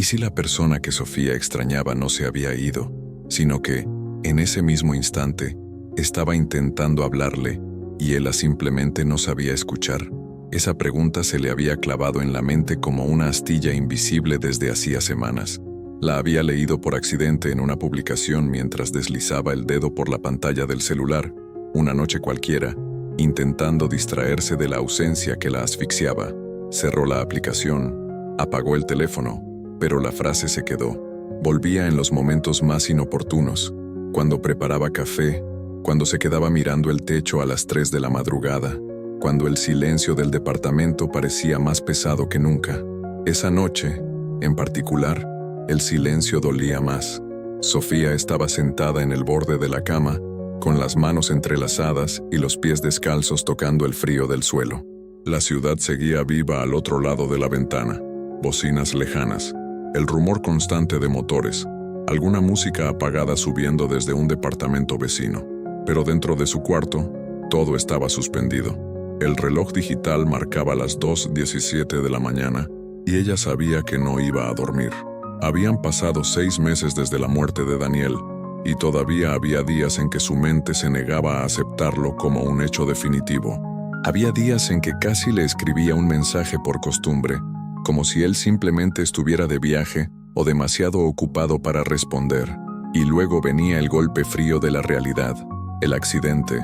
si la persona que Sofía extrañaba no se había ido, sino que, en ese mismo instante, estaba intentando hablarle y ella simplemente no sabía escuchar? Esa pregunta se le había clavado en la mente como una astilla invisible desde hacía semanas. La había leído por accidente en una publicación mientras deslizaba el dedo por la pantalla del celular, una noche cualquiera, intentando distraerse de la ausencia que la asfixiaba. Cerró la aplicación, apagó el teléfono, pero la frase se quedó. Volvía en los momentos más inoportunos, cuando preparaba café, cuando se quedaba mirando el techo a las 3 de la madrugada, cuando el silencio del departamento parecía más pesado que nunca. Esa noche, en particular, el silencio dolía más. Sofía estaba sentada en el borde de la cama, con las manos entrelazadas y los pies descalzos tocando el frío del suelo. La ciudad seguía viva al otro lado de la ventana. Bocinas lejanas, el rumor constante de motores, alguna música apagada subiendo desde un departamento vecino. Pero dentro de su cuarto, todo estaba suspendido. El reloj digital marcaba las 2:17 de la mañana y ella sabía que no iba a dormir. Habían pasado 6 meses desde la muerte de Daniel y todavía había días en que su mente se negaba a aceptarlo como un hecho definitivo. Había días en que casi le escribía un mensaje por costumbre, como si él simplemente estuviera de viaje o demasiado ocupado para responder. Y luego venía el golpe frío de la realidad, el accidente,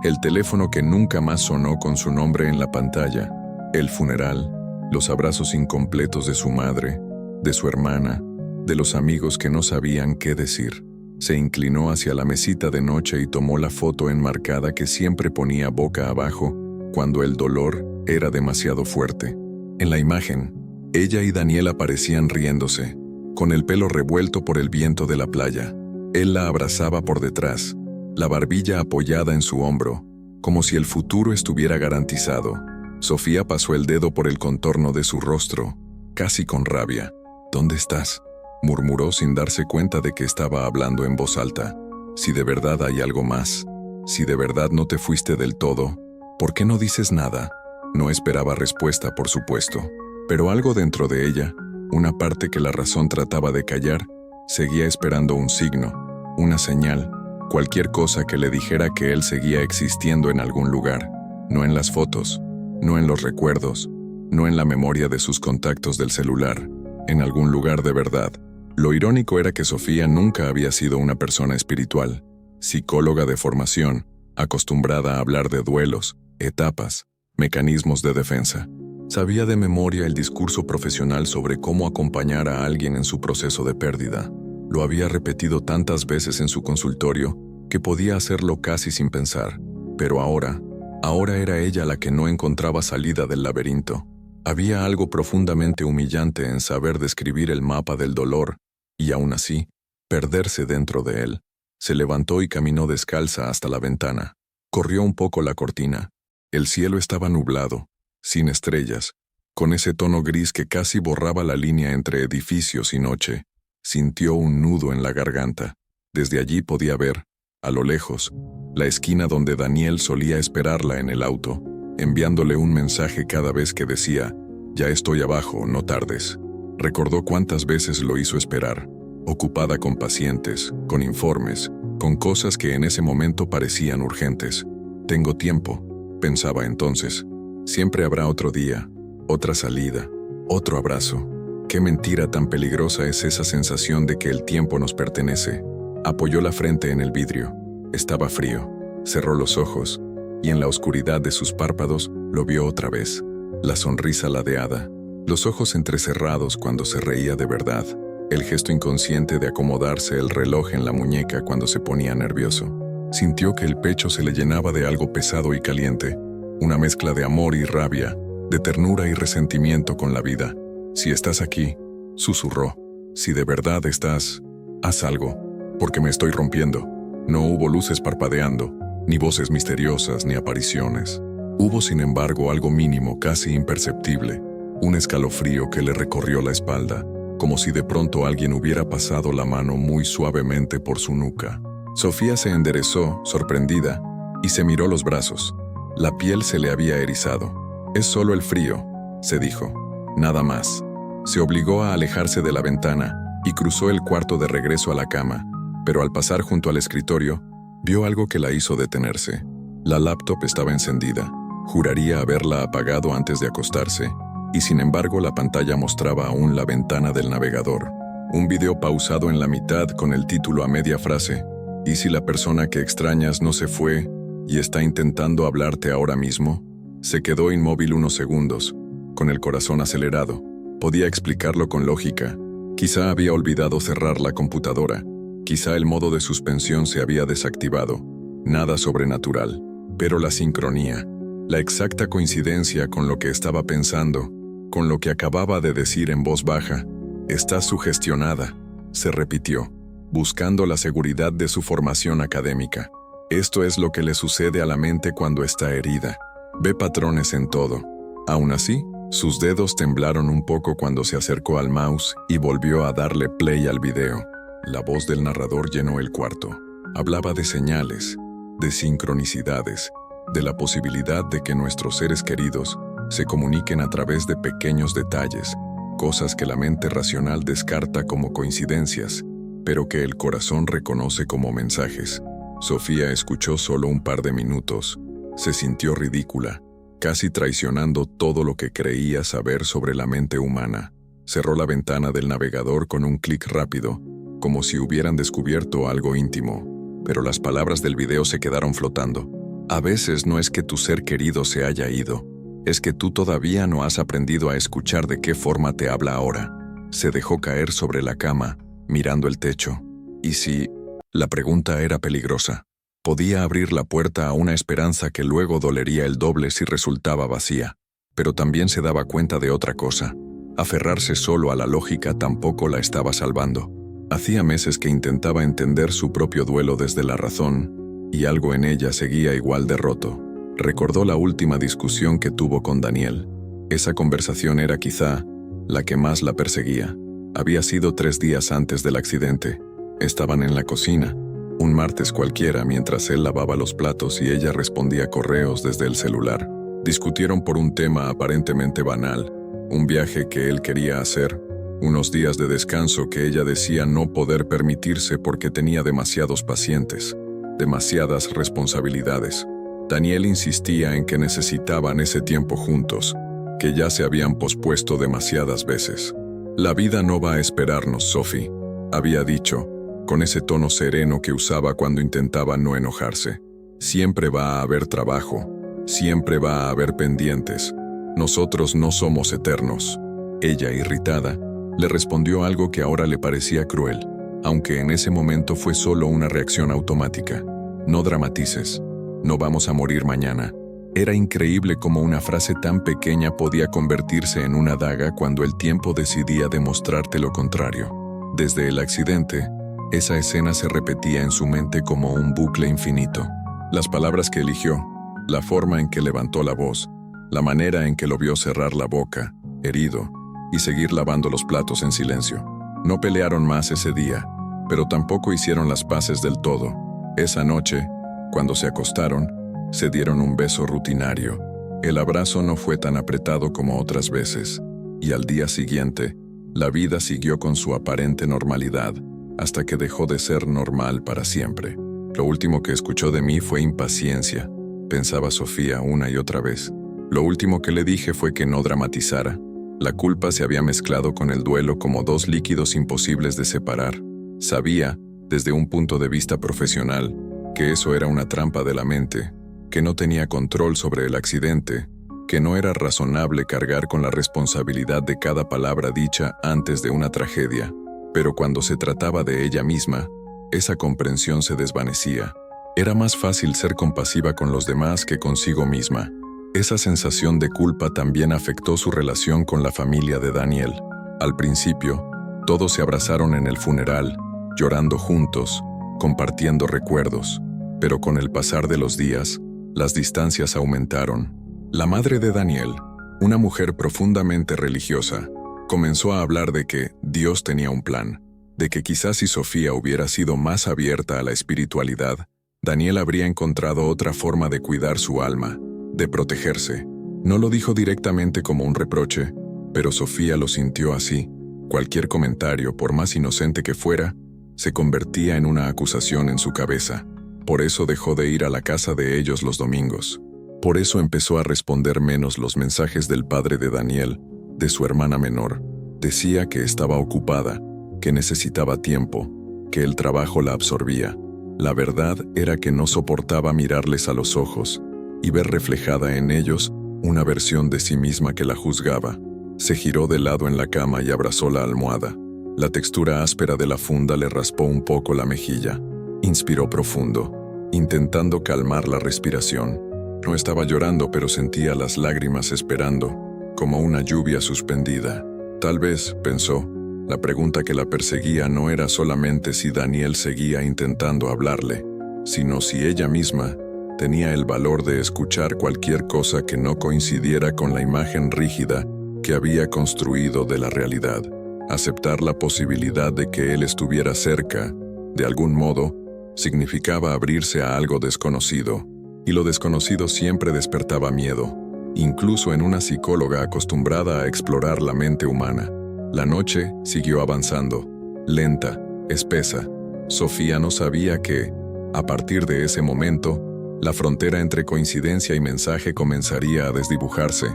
el teléfono que nunca más sonó con su nombre en la pantalla, el funeral, los abrazos incompletos de su madre, de su hermana, de los amigos que no sabían qué decir. Se inclinó hacia la mesita de noche y tomó la foto enmarcada que siempre ponía boca abajo cuando el dolor era demasiado fuerte. En la imagen, ella y Daniel aparecían riéndose, con el pelo revuelto por el viento de la playa. Él la abrazaba por detrás, la barbilla apoyada en su hombro, como si el futuro estuviera garantizado. Sofía pasó el dedo por el contorno de su rostro, casi con rabia. «¿Dónde estás?», murmuró sin darse cuenta de que estaba hablando en voz alta. «Si de verdad hay algo más, si de verdad no te fuiste del todo, ¿por qué no dices nada?». No esperaba respuesta, por supuesto, pero algo dentro de ella, una parte que la razón trataba de callar, seguía esperando un signo, una señal, cualquier cosa que le dijera que él seguía existiendo en algún lugar, no en las fotos, no en los recuerdos, no en la memoria de sus contactos del celular, en algún lugar de verdad. Lo irónico era que Sofía nunca había sido una persona espiritual, psicóloga de formación, acostumbrada a hablar de duelos, etapas, mecanismos de defensa. Sabía de memoria el discurso profesional sobre cómo acompañar a alguien en su proceso de pérdida. Lo había repetido tantas veces en su consultorio que podía hacerlo casi sin pensar. Pero ahora era ella la que no encontraba salida del laberinto. Había algo profundamente humillante en saber describir el mapa del dolor y, aún así, perderse dentro de él. Se levantó y caminó descalza hasta la ventana. Corrió un poco la cortina. El cielo estaba nublado, sin estrellas, con ese tono gris que casi borraba la línea entre edificios y noche. Sintió un nudo en la garganta. Desde allí podía ver, a lo lejos, la esquina donde Daniel solía esperarla en el auto, enviándole un mensaje cada vez que decía: «Ya estoy abajo, no tardes». Recordó cuántas veces lo hizo esperar, ocupada con pacientes, con informes, con cosas que en ese momento parecían urgentes. «Tengo tiempo», pensaba entonces. «Siempre habrá otro día, otra salida, otro abrazo». Qué mentira tan peligrosa es esa sensación de que el tiempo nos pertenece. Apoyó la frente en el vidrio. Estaba frío. Cerró los ojos, y en la oscuridad de sus párpados lo vio otra vez. La sonrisa ladeada, los ojos entrecerrados cuando se reía de verdad, el gesto inconsciente de acomodarse el reloj en la muñeca cuando se ponía nervioso. Sintió que el pecho se le llenaba de algo pesado y caliente, una mezcla de amor y rabia, de ternura y resentimiento con la vida. «Si estás aquí», susurró, «si de verdad estás, haz algo, porque me estoy rompiendo». No hubo luces parpadeando, ni voces misteriosas, ni apariciones. Hubo, sin embargo, algo mínimo, casi imperceptible, un escalofrío que le recorrió la espalda, como si de pronto alguien hubiera pasado la mano muy suavemente por su nuca. Sofía se enderezó, sorprendida, y se miró los brazos. La piel se le había erizado. «Es solo el frío», se dijo. «Nada más». Se obligó a alejarse de la ventana y cruzó el cuarto de regreso a la cama, pero al pasar junto al escritorio, vio algo que la hizo detenerse. La laptop estaba encendida. Juraría haberla apagado antes de acostarse, y sin embargo la pantalla mostraba aún la ventana del navegador. Un video pausado en la mitad con el título a media frase: ¿y si la persona que extrañas no se fue y está intentando hablarte ahora mismo? Se quedó inmóvil unos segundos, con el corazón acelerado. Podía explicarlo con lógica. Quizá había olvidado cerrar la computadora. Quizá el modo de suspensión se había desactivado. Nada sobrenatural. Pero la sincronía, la exacta coincidencia con lo que estaba pensando, con lo que acababa de decir en voz baja: «Está sugestionada», se repitió, buscando la seguridad de su formación académica. Esto es lo que le sucede a la mente cuando está herida. Ve patrones en todo. Aún así, sus dedos temblaron un poco cuando se acercó al mouse y volvió a darle play al video. La voz del narrador llenó el cuarto. Hablaba de señales, de sincronicidades, de la posibilidad de que nuestros seres queridos se comuniquen a través de pequeños detalles, cosas que la mente racional descarta como coincidencias, pero que el corazón reconoce como mensajes. Sofía escuchó solo un par de minutos. Se sintió ridícula, casi traicionando todo lo que creía saber sobre la mente humana. Cerró la ventana del navegador con un clic rápido, como si hubieran descubierto algo íntimo, pero las palabras del video se quedaron flotando. A veces no es que tu ser querido se haya ido, es que tú todavía no has aprendido a escuchar de qué forma te habla ahora. Se dejó caer sobre la cama, mirando el techo. ¿Y si? La pregunta era peligrosa. Podía abrir la puerta a una esperanza que luego dolería el doble si resultaba vacía. Pero también se daba cuenta de otra cosa. Aferrarse solo a la lógica tampoco la estaba salvando. Hacía meses que intentaba entender su propio duelo desde la razón, y algo en ella seguía igual de roto. Recordó la última discusión que tuvo con Daniel. Esa conversación era quizá la que más la perseguía. Había sido 3 días antes del accidente. Estaban en la cocina, un martes cualquiera, mientras él lavaba los platos y ella respondía correos desde el celular. Discutieron por un tema aparentemente banal, un viaje que él quería hacer, unos días de descanso que ella decía no poder permitirse porque tenía demasiados pacientes, demasiadas responsabilidades. Daniel insistía en que necesitaban ese tiempo juntos, que ya se habían pospuesto demasiadas veces. «La vida no va a esperarnos, Sophie», había dicho, con ese tono sereno que usaba cuando intentaba no enojarse. «Siempre va a haber trabajo, siempre va a haber pendientes. Nosotros no somos eternos». Ella, irritada, le respondió algo que ahora le parecía cruel, aunque en ese momento fue solo una reacción automática. «No dramatices. No vamos a morir mañana». Era increíble cómo una frase tan pequeña podía convertirse en una daga cuando el tiempo decidía demostrarte lo contrario. Desde el accidente, esa escena se repetía en su mente como un bucle infinito. Las palabras que eligió, la forma en que levantó la voz, la manera en que lo vio cerrar la boca, herido, y seguir lavando los platos en silencio. No pelearon más ese día, pero tampoco hicieron las paces del todo. Esa noche, cuando se acostaron, se dieron un beso rutinario. El abrazo no fue tan apretado como otras veces, y al día siguiente, la vida siguió con su aparente normalidad, hasta que dejó de ser normal para siempre. Lo último que escuchó de mí fue impaciencia, pensaba Sofía una y otra vez. Lo último que le dije fue que no dramatizara. La culpa se había mezclado con el duelo como 2 líquidos imposibles de separar. Sabía, desde un punto de vista profesional, que eso era una trampa de la mente, que no tenía control sobre el accidente, que no era razonable cargar con la responsabilidad de cada palabra dicha antes de una tragedia. Pero cuando se trataba de ella misma, esa comprensión se desvanecía. Era más fácil ser compasiva con los demás que consigo misma. Esa sensación de culpa también afectó su relación con la familia de Daniel. Al principio, todos se abrazaron en el funeral, llorando juntos, compartiendo recuerdos. Pero con el pasar de los días, las distancias aumentaron. La madre de Daniel, una mujer profundamente religiosa, comenzó a hablar de que Dios tenía un plan, de que quizás si Sofía hubiera sido más abierta a la espiritualidad, Daniel habría encontrado otra forma de cuidar su alma, de protegerse. No lo dijo directamente como un reproche, pero Sofía lo sintió así. Cualquier comentario, por más inocente que fuera, se convertía en una acusación en su cabeza. Por eso dejó de ir a la casa de ellos los domingos. Por eso empezó a responder menos los mensajes del padre de Daniel, de su hermana menor. Decía que estaba ocupada, que necesitaba tiempo, que el trabajo la absorbía. La verdad era que no soportaba mirarles a los ojos y ver reflejada en ellos una versión de sí misma que la juzgaba. Se giró de lado en la cama y abrazó la almohada. La textura áspera de la funda le raspó un poco la mejilla. Inspiró profundo, intentando calmar la respiración. No estaba llorando, pero sentía las lágrimas esperando, como una lluvia suspendida. Tal vez, pensó, la pregunta que la perseguía no era solamente si Daniel seguía intentando hablarle, sino si ella misma tenía el valor de escuchar cualquier cosa que no coincidiera con la imagen rígida que había construido de la realidad. Aceptar la posibilidad de que él estuviera cerca, de algún modo, significaba abrirse a algo desconocido, y lo desconocido siempre despertaba miedo, incluso en una psicóloga acostumbrada a explorar la mente humana. La noche siguió avanzando, lenta, espesa. Sofía no sabía que, a partir de ese momento, la frontera entre coincidencia y mensaje comenzaría a desdibujarse,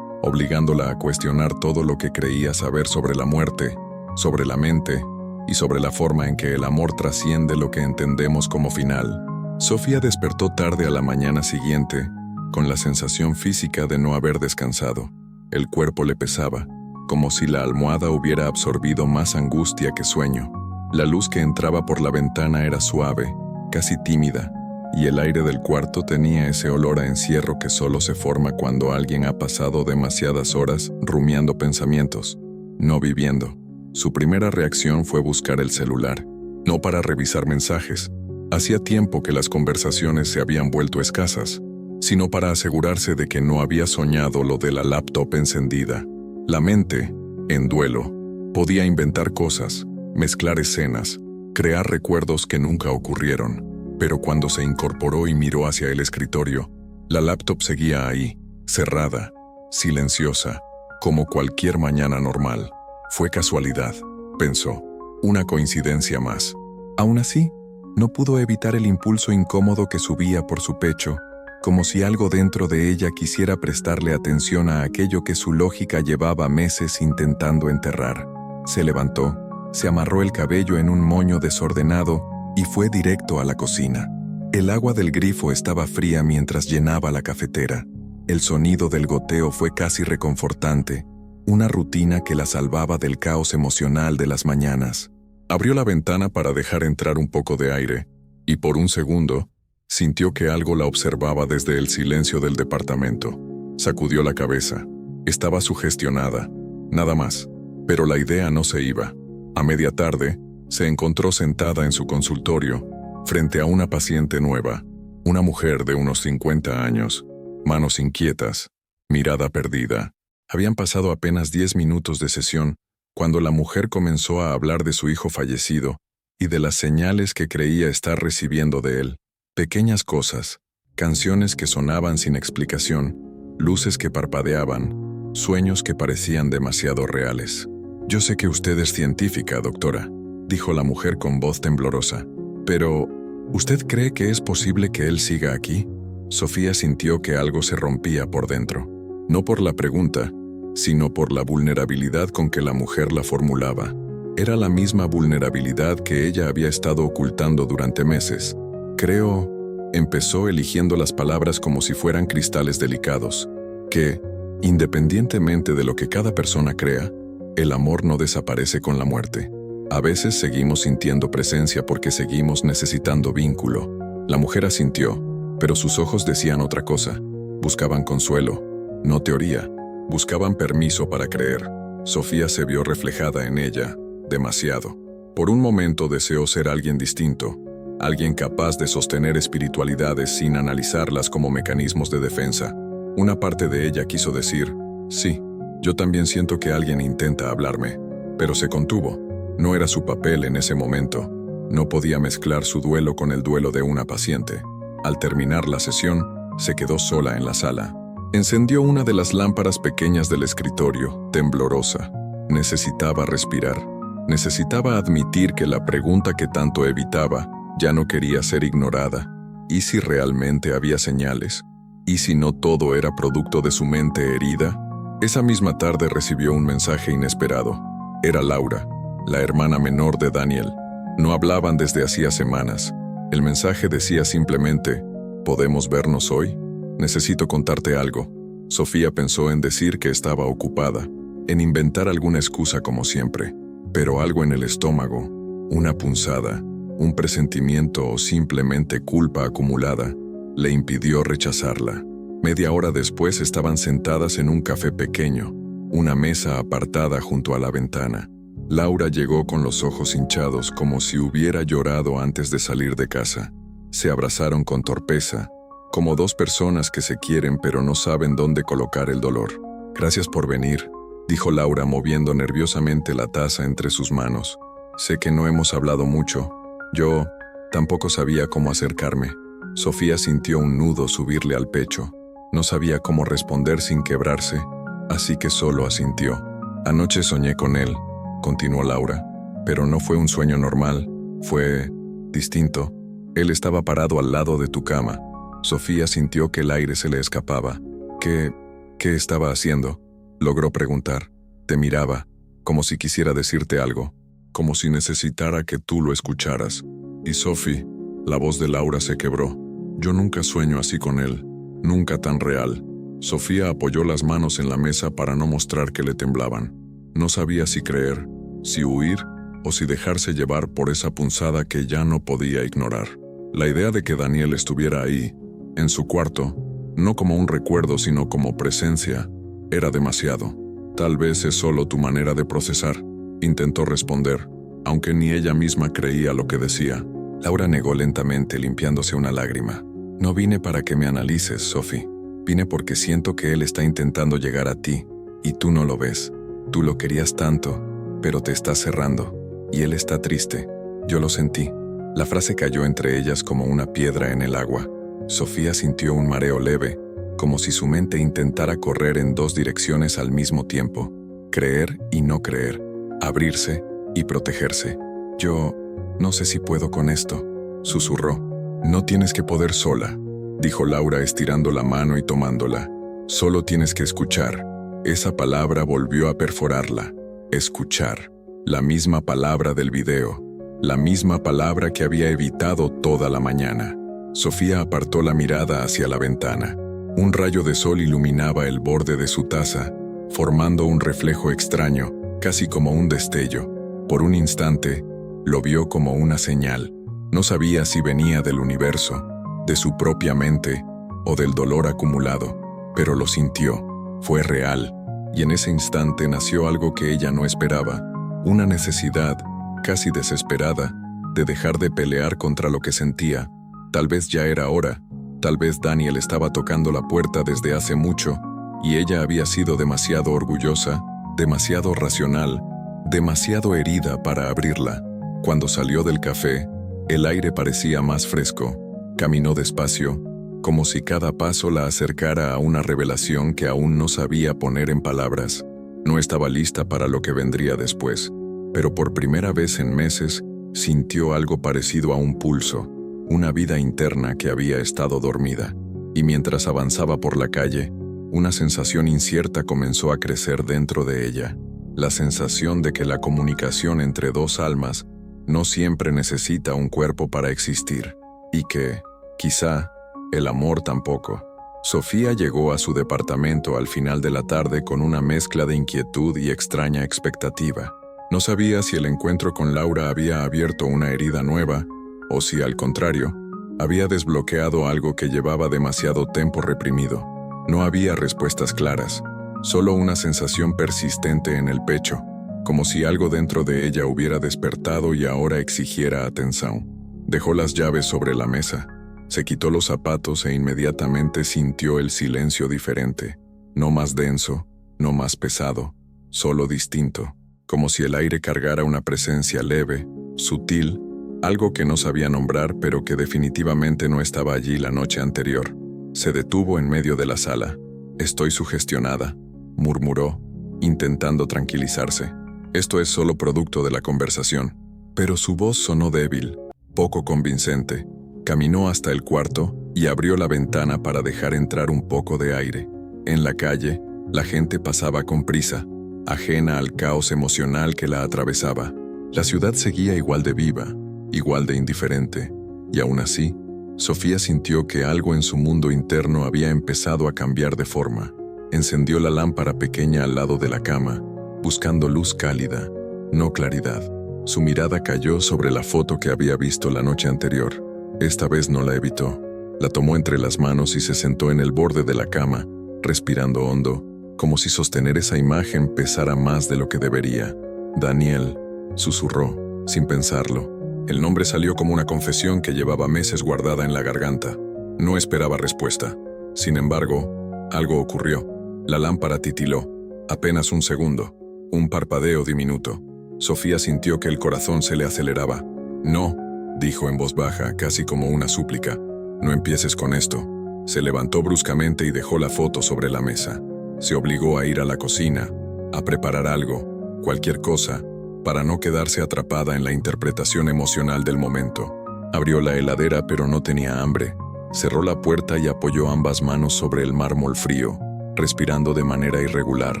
obligándola a cuestionar todo lo que creía saber sobre la muerte, sobre la mente y sobre la forma en que el amor trasciende lo que entendemos como final. Sofía despertó tarde a la mañana siguiente, con la sensación física de no haber descansado. El cuerpo le pesaba, como si la almohada hubiera absorbido más angustia que sueño. La luz que entraba por la ventana era suave, casi tímida, y el aire del cuarto tenía ese olor a encierro que solo se forma cuando alguien ha pasado demasiadas horas rumiando pensamientos, no viviendo. Su primera reacción fue buscar el celular, no para revisar mensajes. Hacía tiempo que las conversaciones se habían vuelto escasas, sino para asegurarse de que no había soñado lo de la laptop encendida. La mente, en duelo, podía inventar cosas, mezclar escenas, crear recuerdos que nunca ocurrieron. Pero cuando se incorporó y miró hacia el escritorio, la laptop seguía ahí, cerrada, silenciosa, como cualquier mañana normal. Fue casualidad, pensó, una coincidencia más. Aún así, no pudo evitar el impulso incómodo que subía por su pecho, como si algo dentro de ella quisiera prestarle atención a aquello que su lógica llevaba meses intentando enterrar. Se levantó, se amarró el cabello en un moño desordenado y fue directo a la cocina. El agua del grifo estaba fría mientras llenaba la cafetera. El sonido del goteo fue casi reconfortante, una rutina que la salvaba del caos emocional de las mañanas. Abrió la ventana para dejar entrar un poco de aire, y por un segundo, sintió que algo la observaba desde el silencio del departamento. Sacudió la cabeza. Estaba sugestionada, nada más. Pero la idea no se iba. A media tarde, se encontró sentada en su consultorio, frente a una paciente nueva, una mujer de unos 50 años, manos inquietas, mirada perdida. Habían pasado apenas 10 minutos de sesión, cuando la mujer comenzó a hablar de su hijo fallecido y de las señales que creía estar recibiendo de él. Pequeñas cosas, canciones que sonaban sin explicación, luces que parpadeaban, sueños que parecían demasiado reales. «Yo sé que usted es científica, doctora», dijo la mujer con voz temblorosa. «Pero, ¿usted cree que es posible que él siga aquí?» Sofía sintió que algo se rompía por dentro. No por la pregunta, sino por la vulnerabilidad con que la mujer la formulaba. Era la misma vulnerabilidad que ella había estado ocultando durante meses. «Creo», empezó eligiendo las palabras como si fueran cristales delicados, «que, independientemente de lo que cada persona crea, el amor no desaparece con la muerte. A veces seguimos sintiendo presencia porque seguimos necesitando vínculo». La mujer asintió, pero sus ojos decían otra cosa. Buscaban consuelo, no teoría. Buscaban permiso para creer. Sofía se vio reflejada en ella, demasiado. Por un momento deseó ser alguien distinto, alguien capaz de sostener espiritualidades sin analizarlas como mecanismos de defensa. Una parte de ella quiso decir, «Sí, yo también siento que alguien intenta hablarme», pero se contuvo. No era su papel en ese momento. No podía mezclar su duelo con el duelo de una paciente. Al terminar la sesión, se quedó sola en la sala. Encendió una de las lámparas pequeñas del escritorio, temblorosa. Necesitaba respirar. Necesitaba admitir que la pregunta que tanto evitaba ya no quería ser ignorada. ¿Y si realmente había señales? ¿Y si no todo era producto de su mente herida? Esa misma tarde recibió un mensaje inesperado. Era Laura, la hermana menor de Daniel. No hablaban desde hacía semanas. El mensaje decía simplemente: ¿podemos vernos hoy? Necesito contarte algo. Sofía pensó en decir que estaba ocupada, en inventar alguna excusa como siempre, pero algo en el estómago, una punzada, un presentimiento o simplemente culpa acumulada, le impidió rechazarla. Media hora después estaban sentadas en un café pequeño, una mesa apartada junto a la ventana. Laura llegó con los ojos hinchados como si hubiera llorado antes de salir de casa. Se abrazaron con torpeza, como dos personas que se quieren pero no saben dónde colocar el dolor. «Gracias por venir», dijo Laura moviendo nerviosamente la taza entre sus manos. «Sé que no hemos hablado mucho. Yo tampoco sabía cómo acercarme». Sofía sintió un nudo subirle al pecho. No sabía cómo responder sin quebrarse, así que solo asintió. «Anoche soñé con él», continuó Laura, «pero no fue un sueño normal, fue distinto. Él estaba parado al lado de tu cama». Sofía sintió que el aire se le escapaba. ¿Qué estaba haciendo?», logró preguntar. «Te miraba, como si quisiera decirte algo, como si necesitara que tú lo escucharas». «Y Sophie», la voz de Laura se quebró. «Yo nunca sueño así con él, nunca tan real». Sofía apoyó las manos en la mesa para no mostrar que le temblaban. No sabía si creer, si huir o si dejarse llevar por esa punzada que ya no podía ignorar. La idea de que Daniel estuviera ahí, en su cuarto, no como un recuerdo sino como presencia, era demasiado. «Tal vez es solo tu manera de procesar», intentó responder, aunque ni ella misma creía lo que decía. Laura negó lentamente, limpiándose una lágrima. «No vine para que me analices, Sophie. Vine porque siento que él está intentando llegar a ti, y tú no lo ves. Tú lo querías tanto, pero te estás cerrando, y él está triste. Yo lo sentí». La frase cayó entre ellas como una piedra en el agua. Sofía sintió un mareo leve, como si su mente intentara correr en dos direcciones al mismo tiempo: creer y no creer, abrirse y protegerse. «Yo no sé si puedo con esto», susurró. «No tienes que poder sola», dijo Laura estirando la mano y tomándola. «Solo tienes que escuchar». Esa palabra volvió a perforarla. Escuchar. La misma palabra del video. La misma palabra que había evitado toda la mañana. Sofía apartó la mirada hacia la ventana. Un rayo de sol iluminaba el borde de su taza, formando un reflejo extraño, casi como un destello. Por un instante, lo vio como una señal. No sabía si venía del universo, de su propia mente o del dolor acumulado, pero lo sintió. Fue real, y en ese instante nació algo que ella no esperaba, una necesidad, casi desesperada, de dejar de pelear contra lo que sentía. Tal vez ya era hora, tal vez Daniel estaba tocando la puerta desde hace mucho, y ella había sido demasiado orgullosa, demasiado racional, demasiado herida para abrirla. Cuando salió del café, el aire parecía más fresco. Caminó despacio, como si cada paso la acercara a una revelación que aún no sabía poner en palabras. No estaba lista para lo que vendría después, pero por primera vez en meses sintió algo parecido a un pulso, una vida interna que había estado dormida. Y mientras avanzaba por la calle, una sensación incierta comenzó a crecer dentro de ella. La sensación de que la comunicación entre dos almas no siempre necesita un cuerpo para existir, y que, quizá, el amor tampoco. Sofía llegó a su departamento al final de la tarde con una mezcla de inquietud y extraña expectativa. No sabía si el encuentro con Laura había abierto una herida nueva, o si, al contrario, había desbloqueado algo que llevaba demasiado tiempo reprimido. No había respuestas claras, solo una sensación persistente en el pecho, como si algo dentro de ella hubiera despertado y ahora exigiera atención. Dejó las llaves sobre la mesa, se quitó los zapatos e inmediatamente sintió el silencio diferente, no más denso, no más pesado, solo distinto, como si el aire cargara una presencia leve, sutil, algo que no sabía nombrar pero que definitivamente no estaba allí la noche anterior. Se detuvo en medio de la sala. Estoy sugestionada, murmuró, intentando tranquilizarse. Esto es solo producto de la conversación. Pero su voz sonó débil, poco convincente. Caminó hasta el cuarto y abrió la ventana para dejar entrar un poco de aire. En la calle, la gente pasaba con prisa, ajena al caos emocional que la atravesaba. La ciudad seguía igual de viva, igual de indiferente, y aún así, Sofía sintió que algo en su mundo interno había empezado a cambiar de forma. Encendió la lámpara pequeña al lado de la cama, buscando luz cálida, no claridad. Su mirada cayó sobre la foto que había visto la noche anterior. Esta vez no la evitó. La tomó entre las manos y se sentó en el borde de la cama, respirando hondo, como si sostener esa imagen pesara más de lo que debería. Daniel, susurró, sin pensarlo. El nombre salió como una confesión que llevaba meses guardada en la garganta. No esperaba respuesta. Sin embargo, algo ocurrió. La lámpara titiló. Apenas un segundo. Un parpadeo diminuto. Sofía sintió que el corazón se le aceleraba. No, dijo en voz baja, casi como una súplica. No empieces con esto. Se levantó bruscamente y dejó la foto sobre la mesa. Se obligó a ir a la cocina, a preparar algo, cualquier cosa, para no quedarse atrapada en la interpretación emocional del momento. Abrió la heladera pero no tenía hambre. Cerró la puerta y apoyó ambas manos sobre el mármol frío, respirando de manera irregular.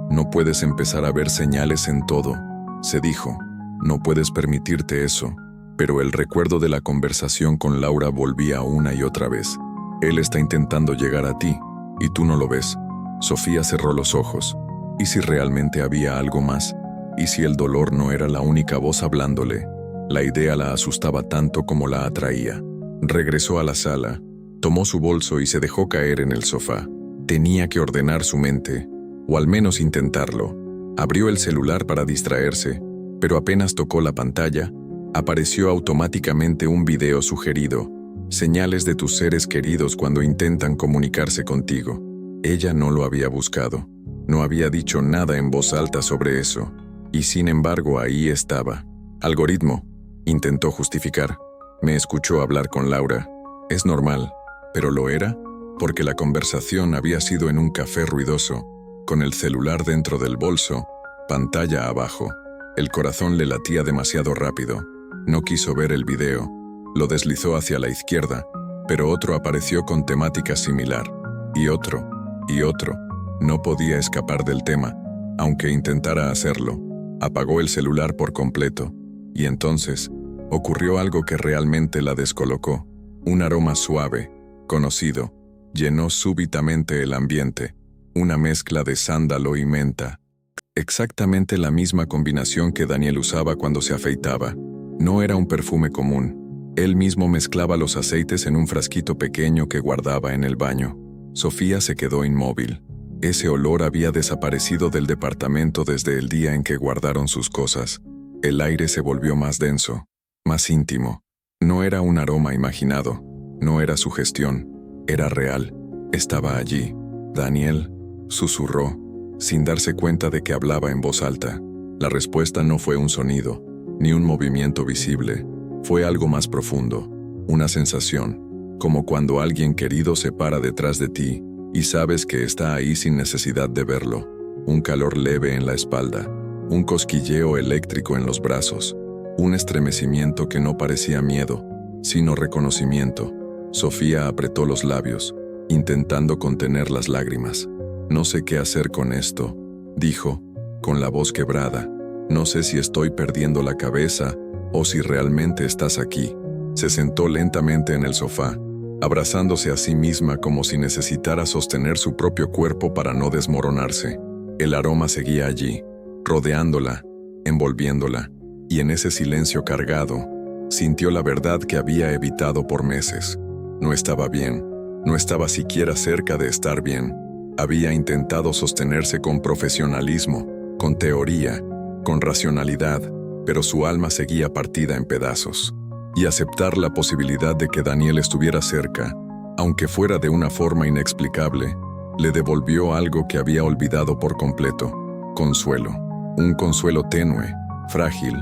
No puedes empezar a ver señales en todo, se dijo. No puedes permitirte eso. Pero el recuerdo de la conversación con Laura volvía una y otra vez. Él está intentando llegar a ti, y tú no lo ves. Sofía cerró los ojos. ¿Y si realmente había algo más? ¿Y si el dolor no era la única voz hablándole? La idea la asustaba tanto como la atraía. Regresó a la sala, tomó su bolso y se dejó caer en el sofá. Tenía que ordenar su mente, o al menos intentarlo. Abrió el celular para distraerse, pero apenas tocó la pantalla, apareció automáticamente un video sugerido. Señales de tus seres queridos cuando intentan comunicarse contigo. Ella no lo había buscado. No había dicho nada en voz alta sobre eso. Y sin embargo ahí estaba. Algoritmo, intentó justificar. Me escuchó hablar con Laura. Es normal, pero ¿lo era? Porque la conversación había sido en un café ruidoso, con el celular dentro del bolso, pantalla abajo. El corazón le latía demasiado rápido. No quiso ver el video. Lo deslizó hacia la izquierda, pero otro apareció con temática similar. Y otro, y otro. No podía escapar del tema, aunque intentara hacerlo. Apagó el celular por completo. Y entonces, ocurrió algo que realmente la descolocó. Un aroma suave, conocido, llenó súbitamente el ambiente. Una mezcla de sándalo y menta. Exactamente la misma combinación que Daniel usaba cuando se afeitaba. No era un perfume común. Él mismo mezclaba los aceites en un frasquito pequeño que guardaba en el baño. Sofía se quedó inmóvil. Ese olor había desaparecido del departamento desde el día en que guardaron sus cosas. El aire se volvió más denso, más íntimo. No era un aroma imaginado, no era sugestión, era real. Estaba allí. Daniel, susurró, sin darse cuenta de que hablaba en voz alta. La respuesta no fue un sonido, ni un movimiento visible. Fue algo más profundo, una sensación, como cuando alguien querido se para detrás de ti y sabes que está ahí sin necesidad de verlo. Un calor leve en la espalda, un cosquilleo eléctrico en los brazos, un estremecimiento que no parecía miedo, sino reconocimiento. Sofía apretó los labios, intentando contener las lágrimas. No sé qué hacer con esto, dijo, con la voz quebrada. No sé si estoy perdiendo la cabeza o si realmente estás aquí. Se sentó lentamente en el sofá, abrazándose a sí misma como si necesitara sostener su propio cuerpo para no desmoronarse. El aroma seguía allí, rodeándola, envolviéndola, y en ese silencio cargado, sintió la verdad que había evitado por meses. No estaba bien, no estaba siquiera cerca de estar bien. Había intentado sostenerse con profesionalismo, con teoría, con racionalidad, pero su alma seguía partida en pedazos. Y aceptar la posibilidad de que Daniel estuviera cerca, aunque fuera de una forma inexplicable, le devolvió algo que había olvidado por completo: consuelo. Un consuelo tenue, frágil,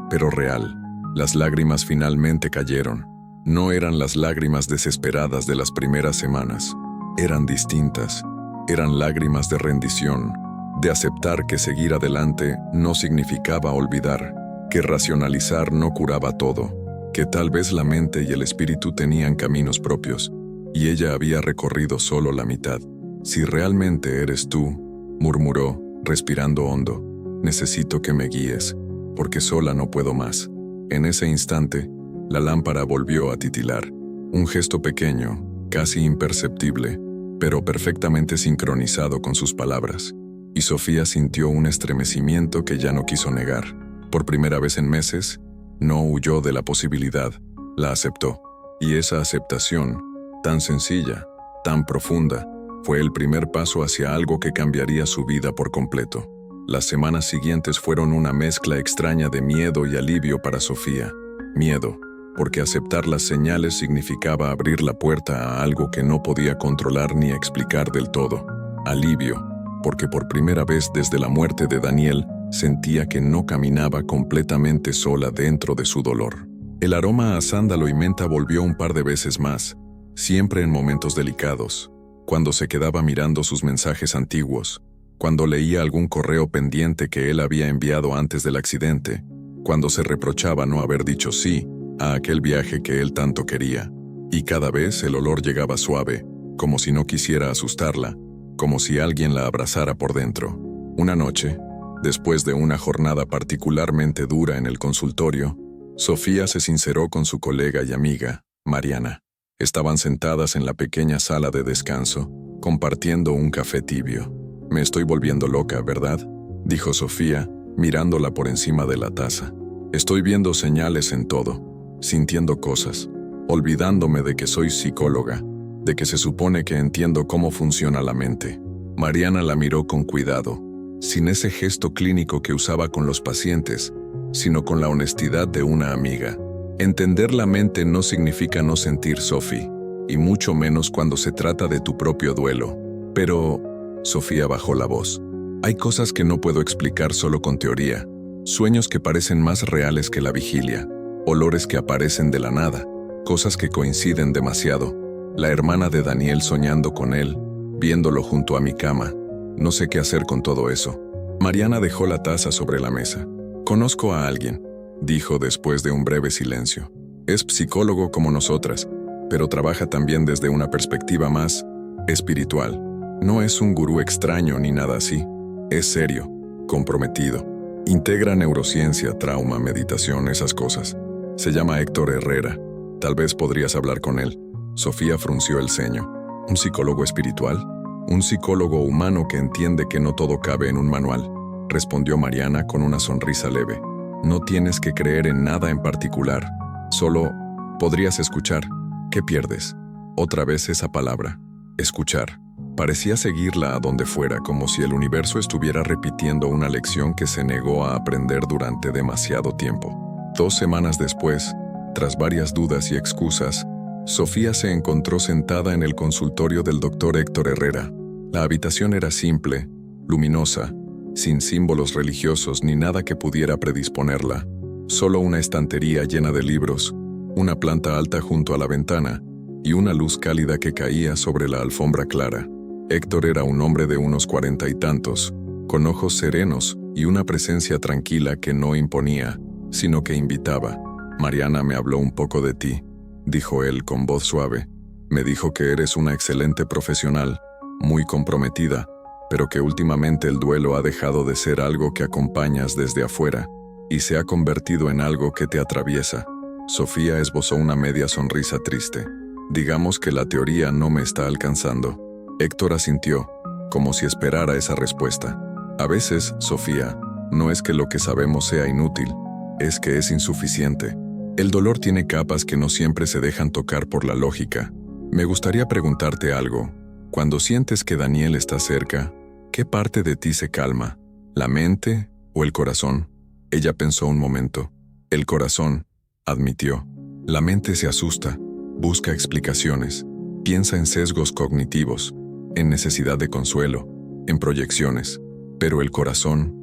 pero real. Las lágrimas finalmente cayeron. No eran las lágrimas desesperadas de las primeras semanas. Eran distintas. Eran lágrimas de rendición, de aceptar que seguir adelante no significaba olvidar, que racionalizar no curaba todo, que tal vez la mente y el espíritu tenían caminos propios, y ella había recorrido solo la mitad. «Si realmente eres tú», murmuró, respirando hondo, «necesito que me guíes, porque sola no puedo más». En ese instante, la lámpara volvió a titilar, un gesto pequeño, casi imperceptible, pero perfectamente sincronizado con sus palabras, y Sofía sintió un estremecimiento que ya no quiso negar. Por primera vez en meses, no huyó de la posibilidad, la aceptó, y esa aceptación, tan sencilla, tan profunda, fue el primer paso hacia algo que cambiaría su vida por completo. Las semanas siguientes fueron una mezcla extraña de miedo y alivio para Sofía. Miedo, porque aceptar las señales significaba abrir la puerta a algo que no podía controlar ni explicar del todo. Alivio, porque por primera vez desde la muerte de Daniel sentía que no caminaba completamente sola dentro de su dolor. El aroma a sándalo y menta volvió un par de veces más, siempre en momentos delicados, cuando se quedaba mirando sus mensajes antiguos, cuando leía algún correo pendiente que él había enviado antes del accidente, cuando se reprochaba no haber dicho sí a aquel viaje que él tanto quería. Y cada vez el olor llegaba suave, como si no quisiera asustarla, como si alguien la abrazara por dentro. Una noche, después de una jornada particularmente dura en el consultorio, Sofía se sinceró con su colega y amiga, Mariana. Estaban sentadas en la pequeña sala de descanso, compartiendo un café tibio. «Me estoy volviendo loca, ¿verdad?», dijo Sofía, mirándola por encima de la taza. «Estoy viendo señales en todo, sintiendo cosas, olvidándome de que soy psicóloga, de que se supone que entiendo cómo funciona la mente». Mariana la miró con cuidado, sin ese gesto clínico que usaba con los pacientes, sino con la honestidad de una amiga. Entender la mente no significa no sentir, Sophie, y mucho menos cuando se trata de tu propio duelo. Pero, Sofía bajó la voz, hay cosas que no puedo explicar solo con teoría, sueños que parecen más reales que la vigilia, olores que aparecen de la nada, cosas que coinciden demasiado. La hermana de Daniel soñando con él, viéndolo junto a mi cama. No sé qué hacer con todo eso. Mariana dejó la taza sobre la mesa. «Conozco a alguien», dijo después de un breve silencio. «Es psicólogo como nosotras, pero trabaja también desde una perspectiva más espiritual. No es un gurú extraño ni nada así. Es serio, comprometido. Integra neurociencia, trauma, meditación, esas cosas. Se llama Héctor Herrera. Tal vez podrías hablar con él». Sofía frunció el ceño. «¿Un psicólogo espiritual? Un psicólogo humano que entiende que no todo cabe en un manual», respondió Mariana con una sonrisa leve. «No tienes que creer en nada en particular. Solo podrías escuchar. ¿Qué pierdes?». Otra vez esa palabra, escuchar. Parecía seguirla a donde fuera, como si el universo estuviera repitiendo una lección que se negó a aprender durante demasiado tiempo. 2 semanas después, tras varias dudas y excusas, Sofía se encontró sentada en el consultorio del doctor Héctor Herrera. La habitación era simple, luminosa, sin símbolos religiosos ni nada que pudiera predisponerla. Solo una estantería llena de libros, una planta alta junto a la ventana y una luz cálida que caía sobre la alfombra clara. Héctor era un hombre de unos 40 y tantos, con ojos serenos y una presencia tranquila que no imponía, sino que invitaba. «Mariana me habló un poco de ti», dijo él con voz suave. «Me dijo que eres una excelente profesional, muy comprometida, pero que últimamente el duelo ha dejado de ser algo que acompañas desde afuera y se ha convertido en algo que te atraviesa». Sofía esbozó una media sonrisa triste. «Digamos que la teoría no me está alcanzando». Héctor asintió, como si esperara esa respuesta. «A veces, Sofía, no es que lo que sabemos sea inútil, es que es insuficiente. El dolor tiene capas que no siempre se dejan tocar por la lógica. Me gustaría preguntarte algo. Cuando sientes que Daniel está cerca, ¿qué parte de ti se calma? ¿La mente o el corazón?». Ella pensó un momento. «El corazón», admitió. «La mente se asusta, busca explicaciones, piensa en sesgos cognitivos, en necesidad de consuelo, en proyecciones. Pero el corazón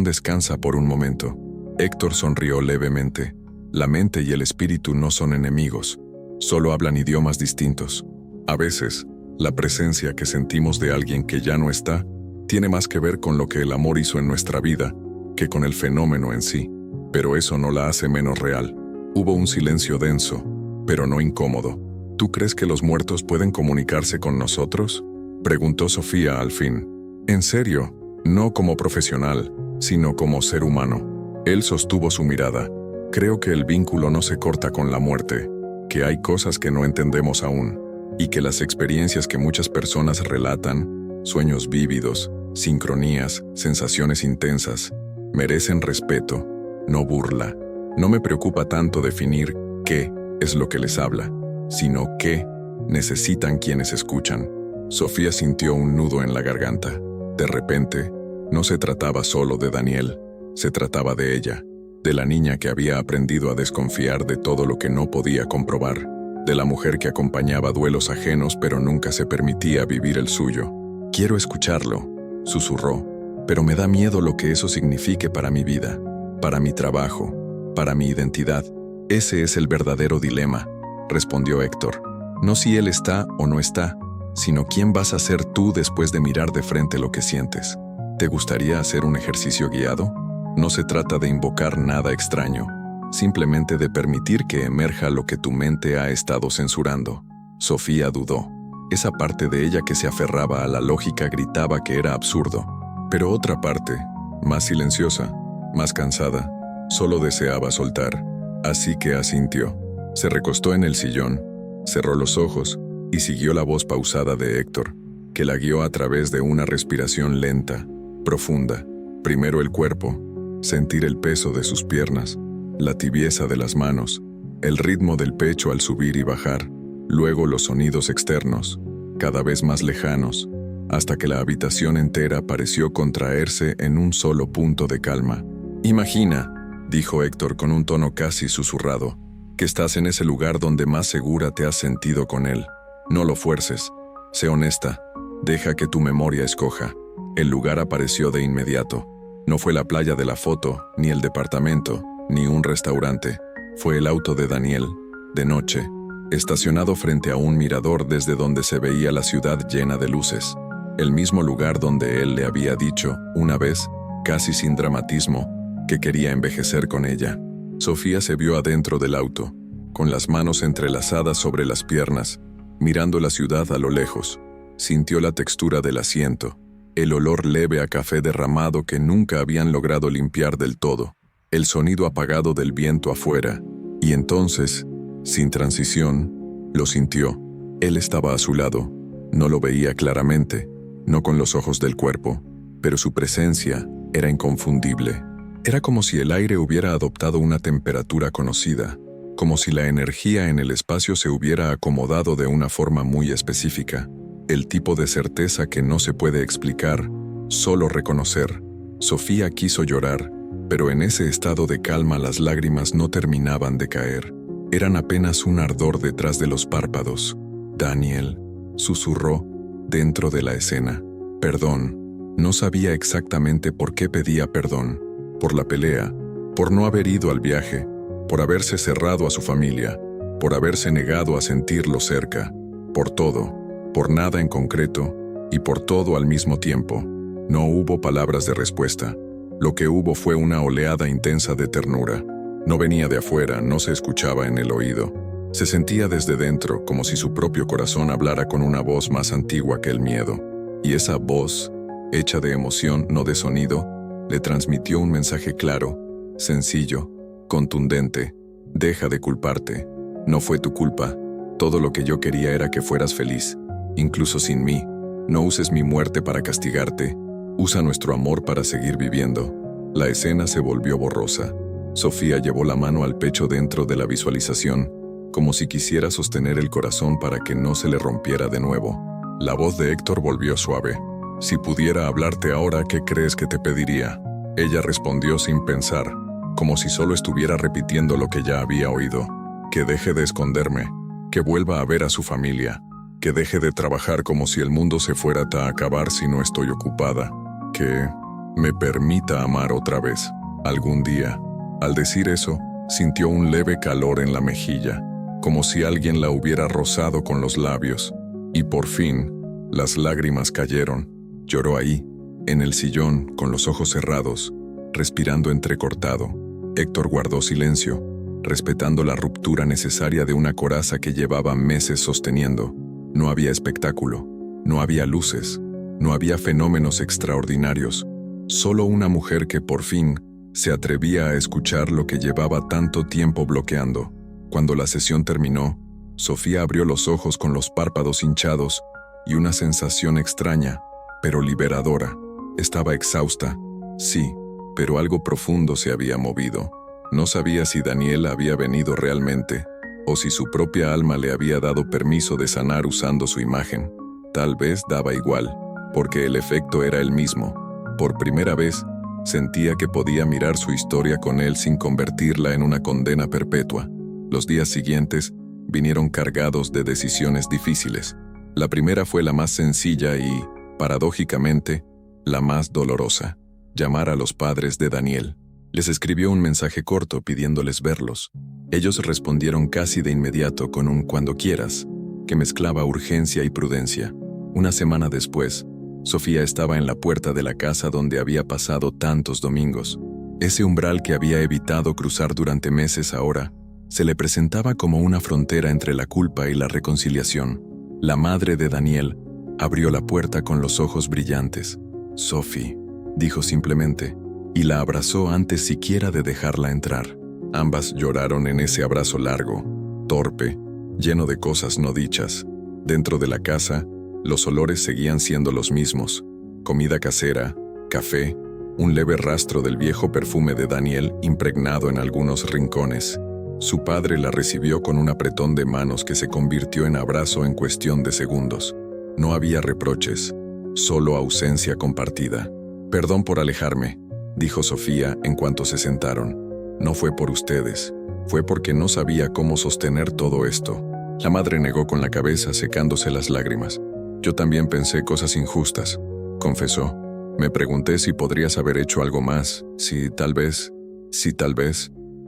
descansa por un momento». Héctor sonrió levemente. «La mente y el espíritu no son enemigos, solo hablan idiomas distintos. A veces, La presencia que sentimos de alguien que ya no está tiene más que ver con lo que el amor hizo en nuestra vida que con el fenómeno en sí, pero eso no la hace menos real. Hubo un silencio denso, pero no incómodo. ¿Tú crees que los muertos pueden comunicarse con nosotros?, preguntó Sofía al fin. En serio, no como profesional, sino como ser humano. Él sostuvo su mirada. Creo que el vínculo no se corta con la muerte, que hay cosas que no entendemos aún, y que las experiencias que muchas personas relatan, sueños vívidos, sincronías, sensaciones intensas, merecen respeto, no burla. No me preocupa tanto definir qué es lo que les habla, sino qué necesitan quienes escuchan. Sofía sintió un nudo en la garganta. De repente, no se trataba solo de Daniel, se trataba de ella, de la niña que había aprendido a desconfiar de todo lo que no podía comprobar, de la mujer que acompañaba duelos ajenos pero nunca se permitía vivir el suyo. Quiero escucharlo, susurró, pero me da miedo lo que eso signifique para mi vida, para mi trabajo, para mi identidad. Ese es el verdadero dilema, respondió Héctor. No si él está o no está, sino quién vas a ser tú después de mirar de frente lo que sientes. ¿Te gustaría hacer un ejercicio guiado? No se trata de invocar nada extraño, simplemente de permitir que emerja lo que tu mente ha estado censurando. Sofía dudó. Esa parte de ella que se aferraba a la lógica gritaba que era absurdo, pero otra parte, más silenciosa, más cansada, solo deseaba soltar. Así que asintió. Se recostó en el sillón, cerró los ojos y siguió la voz pausada de Héctor, que la guió a través de una respiración lenta, profunda. Primero el cuerpo, sentir el peso de sus piernas, la tibieza de las manos, el ritmo del pecho al subir y bajar, luego los sonidos externos, cada vez más lejanos, hasta que la habitación entera pareció contraerse en un solo punto de calma. Imagina, dijo Héctor con un tono casi susurrado, que estás en ese lugar donde más segura te has sentido con él. No lo fuerces, sé honesta, deja que tu memoria escoja. El lugar apareció de inmediato. No fue la playa de la foto, ni el departamento, ni un restaurante. Fue el auto de Daniel, de noche, estacionado frente a un mirador desde donde se veía la ciudad llena de luces. El mismo lugar donde él le había dicho, una vez, casi sin dramatismo, que quería envejecer con ella. Sofía se vio adentro del auto, con las manos entrelazadas sobre las piernas, mirando la ciudad a lo lejos. Sintió la textura del asiento, el olor leve a café derramado que nunca habían logrado limpiar del todo, el sonido apagado del viento afuera, y entonces, sin transición, lo sintió. Él estaba a su lado, no lo veía claramente, no con los ojos del cuerpo, pero su presencia era inconfundible. Era como si el aire hubiera adoptado una temperatura conocida, como si la energía en el espacio se hubiera acomodado de una forma muy específica, el tipo de certeza que no se puede explicar, solo reconocer. Sofía quiso llorar, pero en ese estado de calma las lágrimas no terminaban de caer. Eran apenas un ardor detrás de los párpados. Daniel, susurró, dentro de la escena. Perdón. No sabía exactamente por qué pedía perdón. Por la pelea, por no haber ido al viaje, por haberse cerrado a su familia, por haberse negado a sentirlo cerca, por todo, por nada en concreto y por todo al mismo tiempo. No hubo palabras de respuesta. Lo que hubo fue una oleada intensa de ternura. No venía de afuera, no se escuchaba en el oído. Se sentía desde dentro, como si su propio corazón hablara con una voz más antigua que el miedo. Y esa voz, hecha de emoción, no de sonido, le transmitió un mensaje claro, sencillo, contundente. Deja de culparte. No fue tu culpa. Todo lo que yo quería era que fueras feliz, incluso sin mí. No uses mi muerte para castigarte. Usa nuestro amor para seguir viviendo. La escena se volvió borrosa. Sofía llevó la mano al pecho dentro de la visualización, como si quisiera sostener el corazón para que no se le rompiera de nuevo. La voz de Héctor volvió suave. Si pudiera hablarte ahora, ¿qué crees que te pediría? Ella respondió sin pensar, como si solo estuviera repitiendo lo que ya había oído. Que deje de esconderme, que vuelva a ver a su familia, que deje de trabajar como si el mundo se fuera a acabar si no estoy ocupada, que me permita amar otra vez, algún día. Al decir eso, sintió un leve calor en la mejilla, como si alguien la hubiera rozado con los labios. Y por fin, las lágrimas cayeron. Lloró ahí, en el sillón, con los ojos cerrados, respirando entrecortado. Héctor guardó silencio, respetando la ruptura necesaria de una coraza que llevaba meses sosteniendo. No había espectáculo, no había luces, no había fenómenos extraordinarios, solo una mujer que por fin se atrevía a escuchar lo que llevaba tanto tiempo bloqueando. Cuando la sesión terminó, Sofía abrió los ojos con los párpados hinchados y una sensación extraña, pero liberadora. Estaba exhausta, sí, pero algo profundo se había movido. No sabía si Daniel había venido realmente, o si su propia alma le había dado permiso de sanar usando su imagen. Tal vez daba igual, porque el efecto era el mismo. Por primera vez, sentía que podía mirar su historia con él sin convertirla en una condena perpetua. Los días siguientes vinieron cargados de decisiones difíciles. La primera fue la más sencilla y, paradójicamente, la más dolorosa: llamar a los padres de Daniel. Les escribió un mensaje corto pidiéndoles verlos. Ellos respondieron casi de inmediato con un «cuando quieras», que mezclaba urgencia y prudencia. Una semana después, Sofía estaba en la puerta de la casa donde había pasado tantos domingos. Ese umbral que había evitado cruzar durante meses ahora se le presentaba como una frontera entre la culpa y la reconciliación. La madre de Daniel abrió la puerta con los ojos brillantes. «Sophie», dijo simplemente, y la abrazó antes siquiera de dejarla entrar. Ambas lloraron en ese abrazo largo, torpe, lleno de cosas no dichas. Dentro de la casa, los olores seguían siendo los mismos: comida casera, café, un leve rastro del viejo perfume de Daniel impregnado en algunos rincones. Su padre la recibió con un apretón de manos que se convirtió en abrazo en cuestión de segundos. No había reproches, solo ausencia compartida. «Perdón por alejarme», dijo Sofía en cuanto se sentaron. «No fue por ustedes, fue porque no sabía cómo sostener todo esto». La madre negó con la cabeza, secándose las lágrimas. «Yo también pensé cosas injustas», confesó. «Me pregunté si podrías haber hecho algo más, si tal vez».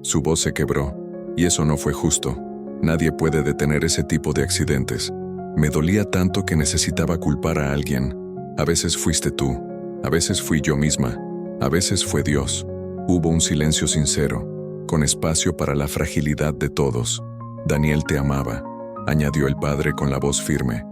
Su voz se quebró. «Y eso no fue justo. Nadie puede detener ese tipo de accidentes. Me dolía tanto que necesitaba culpar a alguien. A veces fuiste tú, a veces fui yo misma, a veces fue Dios». Hubo un silencio sincero, con espacio para la fragilidad de todos. «Daniel te amaba», añadió el padre con la voz firme.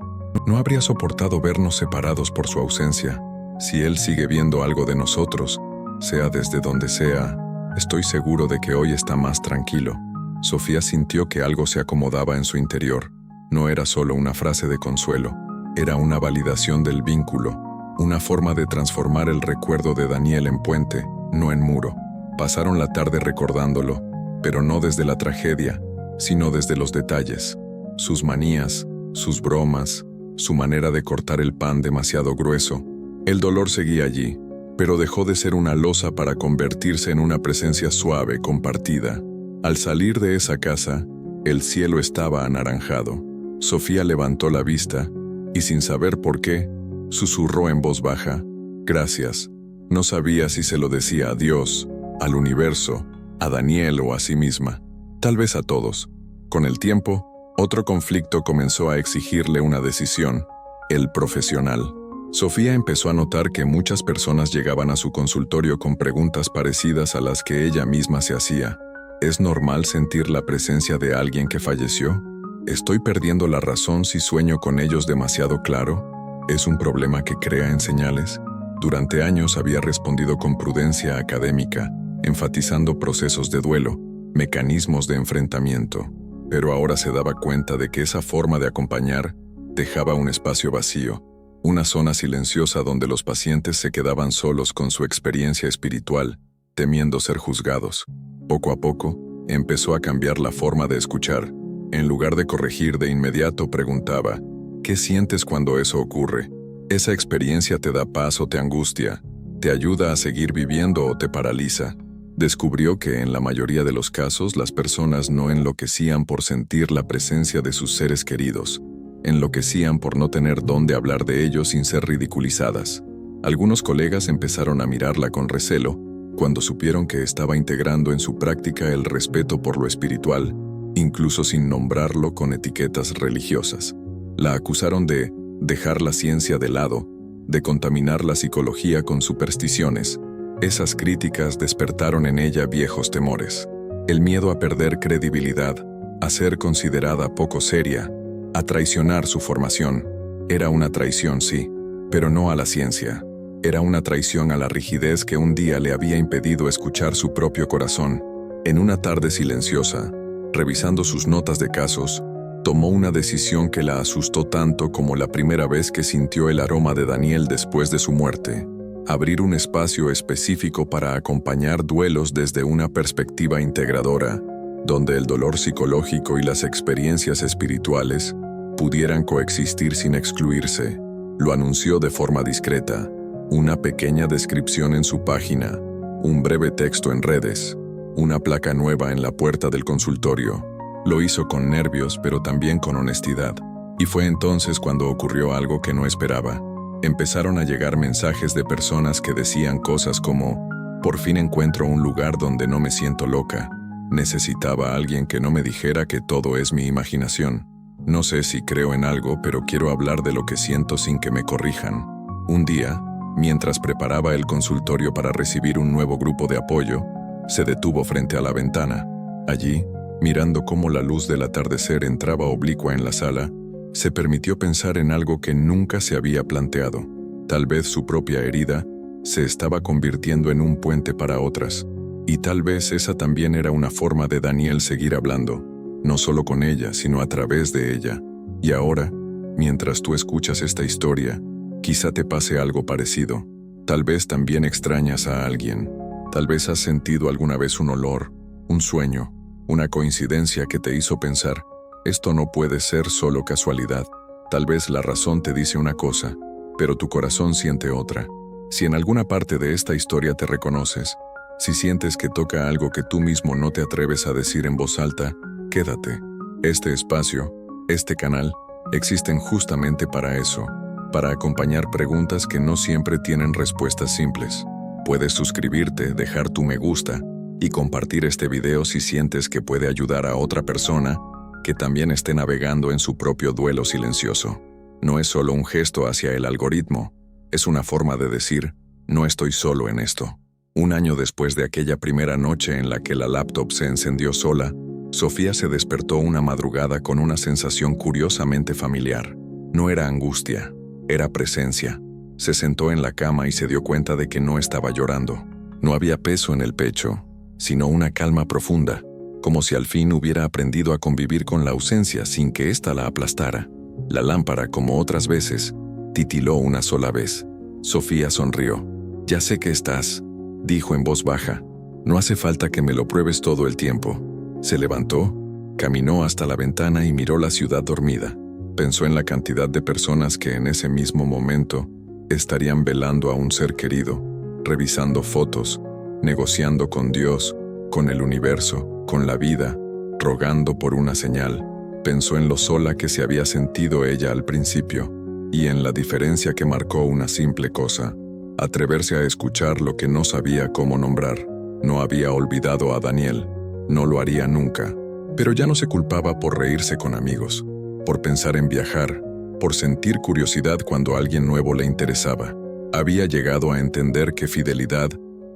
«No habría soportado vernos separados por su ausencia. Si él sigue viendo algo de nosotros, sea desde donde sea, estoy seguro de que hoy está más tranquilo». Sofía sintió que algo se acomodaba en su interior. No era solo una frase de consuelo, era una validación del vínculo, una forma de transformar el recuerdo de Daniel en puente, no en muro. Pasaron la tarde recordándolo, pero no desde la tragedia, sino desde los detalles. Sus manías, sus bromas, su manera de cortar el pan demasiado grueso. El dolor seguía allí, pero dejó de ser una losa para convertirse en una presencia suave, compartida. Al salir de esa casa, el cielo estaba anaranjado. Sofía levantó la vista y, sin saber por qué, susurró en voz baja: «Gracias». No sabía si se lo decía a Dios, al universo, a Daniel o a sí misma. Tal vez a todos. Con el tiempo, otro conflicto comenzó a exigirle una decisión: el profesional. Sofía empezó a notar que muchas personas llegaban a su consultorio con preguntas parecidas a las que ella misma se hacía. ¿Es normal sentir la presencia de alguien que falleció? ¿Estoy perdiendo la razón si sueño con ellos demasiado claro? ¿Es un problema que crea en señales? Durante años había respondido con prudencia académica, enfatizando procesos de duelo, mecanismos de enfrentamiento. Pero ahora se daba cuenta de que esa forma de acompañar dejaba un espacio vacío, una zona silenciosa donde los pacientes se quedaban solos con su experiencia espiritual, temiendo ser juzgados. Poco a poco, empezó a cambiar la forma de escuchar. En lugar de corregir de inmediato, preguntaba: ¿qué sientes cuando eso ocurre? ¿Esa experiencia te da paz o te angustia? ¿Te ayuda a seguir viviendo o te paraliza? Descubrió que en la mayoría de los casos las personas no enloquecían por sentir la presencia de sus seres queridos, enloquecían por no tener dónde hablar de ellos sin ser ridiculizadas. Algunos colegas empezaron a mirarla con recelo cuando supieron que estaba integrando en su práctica el respeto por lo espiritual, incluso sin nombrarlo con etiquetas religiosas. La acusaron de dejar la ciencia de lado, de contaminar la psicología con supersticiones. Esas críticas despertaron en ella viejos temores. El miedo a perder credibilidad, a ser considerada poco seria, a traicionar su formación. Era una traición, sí, pero no a la ciencia. Era una traición a la rigidez que un día le había impedido escuchar su propio corazón. En una tarde silenciosa, revisando sus notas de casos, tomó una decisión que la asustó tanto como la primera vez que sintió el aroma de Daniel después de su muerte. Abrir un espacio específico para acompañar duelos desde una perspectiva integradora, donde el dolor psicológico y las experiencias espirituales pudieran coexistir sin excluirse. Lo anunció de forma discreta, una pequeña descripción en su página, un breve texto en redes, una placa nueva en la puerta del consultorio. Lo hizo con nervios, pero también con honestidad. Y fue entonces cuando ocurrió algo que no esperaba. Empezaron a llegar mensajes de personas que decían cosas como: por fin encuentro un lugar donde no me siento loca. Necesitaba a alguien que no me dijera que todo es mi imaginación. No sé si creo en algo, pero quiero hablar de lo que siento sin que me corrijan. Un día, mientras preparaba el consultorio para recibir un nuevo grupo de apoyo, se detuvo frente a la ventana. Allí, mirando cómo la luz del atardecer entraba oblicua en la sala, se permitió pensar en algo que nunca se había planteado. Tal vez su propia herida se estaba convirtiendo en un puente para otras, y tal vez esa también era una forma de Daniel seguir hablando, no solo con ella, sino a través de ella. Y ahora, mientras tú escuchas esta historia, quizá te pase algo parecido. Tal vez también extrañas a alguien. Tal vez has sentido alguna vez un olor, un sueño, una coincidencia que te hizo pensar: esto no puede ser solo casualidad. Tal vez la razón te dice una cosa, pero tu corazón siente otra. Si en alguna parte de esta historia te reconoces, si sientes que toca algo que tú mismo no te atreves a decir en voz alta, quédate. Este espacio, este canal, existen justamente para eso, para acompañar preguntas que no siempre tienen respuestas simples. Puedes suscribirte, dejar tu me gusta y compartir este video si sientes que puede ayudar a otra persona que también esté navegando en su propio duelo silencioso. No es solo un gesto hacia el algoritmo, es una forma de decir: no estoy solo en esto. Un año después de aquella primera noche en la que la laptop se encendió sola, Sofía se despertó una madrugada con una sensación curiosamente familiar. No era angustia, era presencia. Se sentó en la cama y se dio cuenta de que no estaba llorando. No había peso en el pecho, sino una calma profunda, como si al fin hubiera aprendido a convivir con la ausencia sin que ésta la aplastara. La lámpara, como otras veces, titiló una sola vez. Sofía sonrió. «Ya sé que estás», dijo en voz baja. «No hace falta que me lo pruebes todo el tiempo». Se levantó, caminó hasta la ventana y miró la ciudad dormida. Pensó en la cantidad de personas que en ese mismo momento estarían velando a un ser querido, revisando fotos, negociando con Dios, con el universo, con la vida, rogando por una señal. Pensó en lo sola que se había sentido ella al principio, y en la diferencia que marcó una simple cosa: atreverse a escuchar lo que no sabía cómo nombrar. No había olvidado a Daniel, no lo haría nunca, pero ya no se culpaba por reírse con amigos, por pensar en viajar, por sentir curiosidad cuando alguien nuevo le interesaba. Había llegado a entender que fidelidad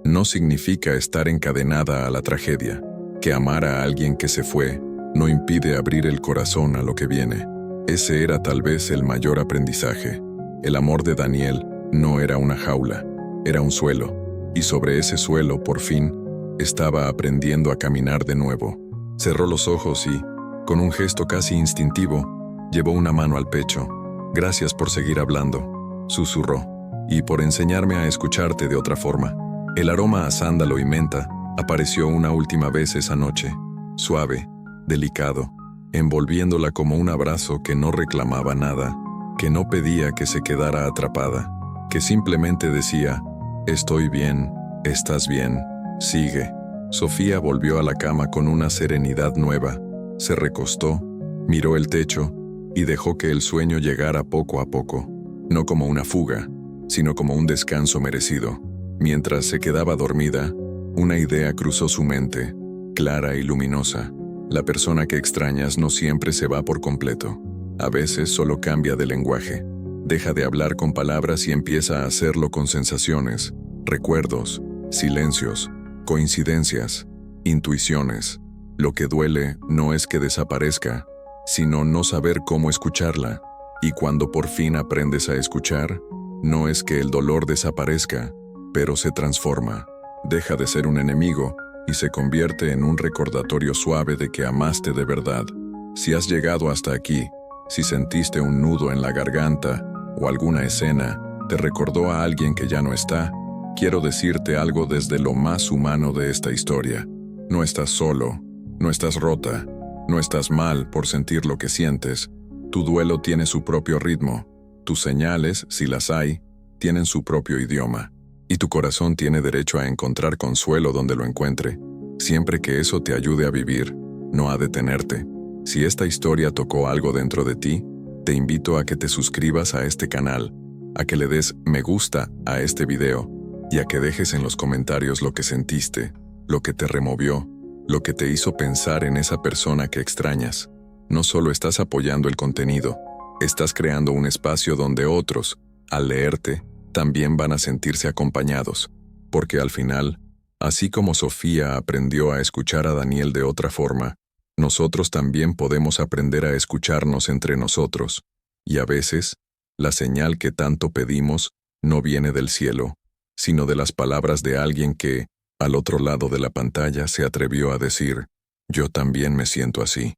no significa estar encadenada a la tragedia, que amar a alguien que se fue no impide abrir el corazón a lo que viene. Ese era tal vez el mayor aprendizaje. El amor de Daniel no era una jaula, era un suelo, y sobre ese suelo, por fin, estaba aprendiendo a caminar de nuevo. Cerró los ojos y, con un gesto casi instintivo, llevó una mano al pecho. «Gracias por seguir hablando», susurró, «y por enseñarme a escucharte de otra forma». El aroma a sándalo y menta apareció una última vez esa noche, suave, delicado, envolviéndola como un abrazo que no reclamaba nada, que no pedía que se quedara atrapada, que simplemente decía: «Estoy bien, estás bien, sigue». Sofía volvió a la cama con una serenidad nueva, se recostó, miró el techo y dejó que el sueño llegara poco a poco, no como una fuga, sino como un descanso merecido. Mientras se quedaba dormida, una idea cruzó su mente, clara y luminosa. La persona que extrañas no siempre se va por completo. A veces solo cambia de lenguaje. Deja de hablar con palabras y empieza a hacerlo con sensaciones, recuerdos, silencios, coincidencias, intuiciones. Lo que duele no es que desaparezca, sino no saber cómo escucharla. Y cuando por fin aprendes a escuchar, no es que el dolor desaparezca, pero se transforma. Deja de ser un enemigo y se convierte en un recordatorio suave de que amaste de verdad. Si has llegado hasta aquí, si sentiste un nudo en la garganta o alguna escena te recordó a alguien que ya no está, quiero decirte algo desde lo más humano de esta historia. No estás solo, no estás rota, no estás mal por sentir lo que sientes. Tu duelo tiene su propio ritmo, tus señales, si las hay, tienen su propio idioma. Y tu corazón tiene derecho a encontrar consuelo donde lo encuentre, siempre que eso te ayude a vivir, no a detenerte. Si esta historia tocó algo dentro de ti, te invito a que te suscribas a este canal, a que le des me gusta a este video y a que dejes en los comentarios lo que sentiste, lo que te removió, lo que te hizo pensar en esa persona que extrañas. No solo estás apoyando el contenido, estás creando un espacio donde otros, al leerte, también van a sentirse acompañados, porque al final, así como Sofía aprendió a escuchar a Daniel de otra forma, nosotros también podemos aprender a escucharnos entre nosotros, y a veces, la señal que tanto pedimos no viene del cielo, sino de las palabras de alguien que, al otro lado de la pantalla, se atrevió a decir, yo también me siento así.